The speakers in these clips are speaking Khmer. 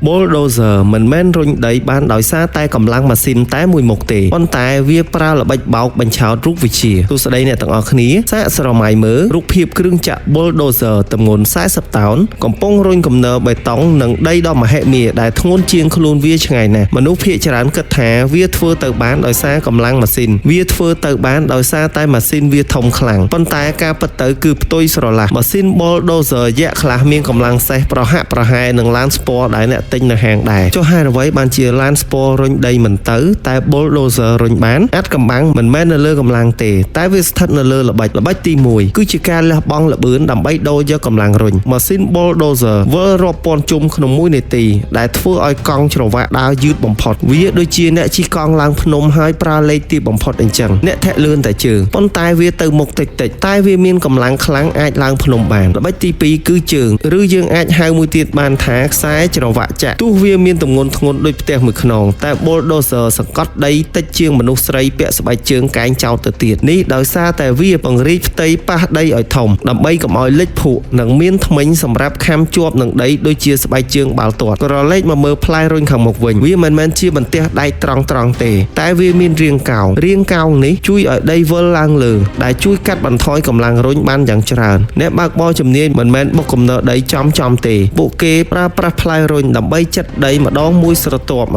bulldozer មិនមែនរុញដីបានដោយសារតែកម្លាំងម៉ាស៊ីនតែមួយមុខទេប៉ុន្តែវាប្រើល្បិចបោកបញ្ឆោតរូបវិទ្យាទស្សដីអ្នកទាំងអស់គ្នាសាកស្រមៃមើលរូបភាពគ្រឿងចក្រ bulldozer ទម្ងន់40តោនកំពុងរុញគំនរបេតុងនិងដីដ៏មហិមាដែលធ្ងន់ជាងខ្លួនវាឆ្ងាយណាស់មនុស្សភាគច្រើនគិតថាវាធ្វើទៅបានដោយសារកម្លាំងម៉ាស៊ីនវាធ្វើទៅបានដោយសារតែម៉ាស៊ីនវាធំខ្លាំងប៉ុន្តែការពិតទៅគឺផ្ទុយស្រឡះម៉ាស៊ីន bulldozer យក្សខ្លះមានកម្លាំងសេះប្រហាក់ប្រហែលនឹងឡានស្ពណ៌ដែលអ្នកទិញនៅហាងដែរចុះហេតុអ្វីបានជាឡានស្ពណ៌រុញដីមិនទៅតែ bulldozer រុញបានអាចកំបាំងមិនមែននៅលើកម្លាំងទេតែវាស្ថិតនៅលើល្បិចទី1គឺជាការលះបង់ល្បឿនដើម្បីដូរយកកម្លាំងរុញម៉ាស៊ីន bulldozer វិលរាប់ពាន់ជុំក្នុង1នាទីដែលធ្វើឲ្យកង់ច្រវាក់ដើរយឺតបំផុតវាដូចជាអ្នកជិះកង់ឡើងភ្នំហើយប្រើលេខទាបបំផុតអញ្ចឹងអ្នកធាក់លឿនតែជើងប៉ុន្តែវាទៅមុខតិចតែវាមានកម្លាំងខ្លាំងអាចឡើងភ្នំបានល្បិចទី2គឺជើងឬយើងអាចហៅមួយទៀតបានថាខ្សែច្រវាក់ចាក់ទោះវាមានទម្ងន់ធ្ងន់ដូចផ្ទះមួយខ្នងតែ bulldozer សង្កត់ដីតិចជាងមនុស្សស្រីពាក់ស្បែកជើងកែងចោតទៅទៀតនេះដោយសារតែវាពង្រីកផ្ទៃប៉ះដីឲ្យធំដើម្បីកុំឲ្យលិចភក់និងមានធ្មេញសម្រាប់ខាំជាប់នឹងដីដូចជាស្បែកជើងបាល់ទាត់ក្រឡេកមកមើលផ្លែរុញខាងមុខវិញវាមិនមែនជាបន្ទះដែកត្រង់ទេតែវាមានរាងកោងនេះជួយឲ្យដីវិលឡើងលើដែលជួយកាត់បន្ថយកម្លាំងរុញបានយ៉ាងច្រើនអ្នកបើកបរជំនាញមិនមែនបុកគំនរដីចំទេពួកគេប្រើប្រាស់ផ្លែរុញដើម្បីចិតដីម្ដងមួយស្រទាប់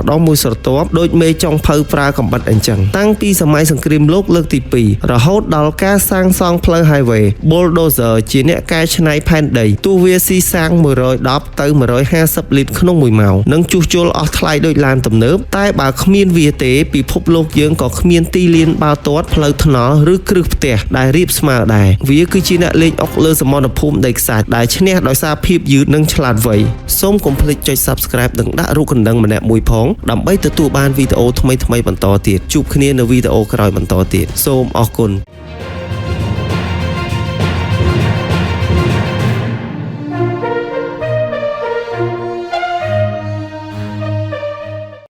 ដូចមេចុងភៅប្រើកំបិតអញ្ចឹងតាំងពីសម័យសង្គ្រាមលោកលើកទី2រហូតដល់ការសាងសង់ផ្លូវ highway bulldozer ជាអ្នកកែច្នៃផែនដីទោះវាស៊ីសាំង110ទៅ150លីត្រក្នុង1ម៉ោងនិងជួសជុលអស់ថ្លៃដូចឡានទំនើបតែបើគ្មានវាទេពិភពលោកយើងក៏គ្មានទីលានបាល់ទាត់ផ្លូវថ្នល់ឬគ្រឹះផ្ទះដែលរាបស្មើដែរវាគឺជាអ្នកលេងអុកលើសមរភូមិដីខ្សាច់ដែលឈ្នះដោយសារភាពយឺតនិងឆ្លាតវៃសូមកុំភ្លេចចុច Subscribe និងដាក់រូបកណ្ដឹងម្នាក់មួយផងដើម្បីទទួលបានវីដេអូថ្មីបន្តទៀតជួបគ្នានៅវីដេអូក្រោយបន្តទៀតសូមអរគុណ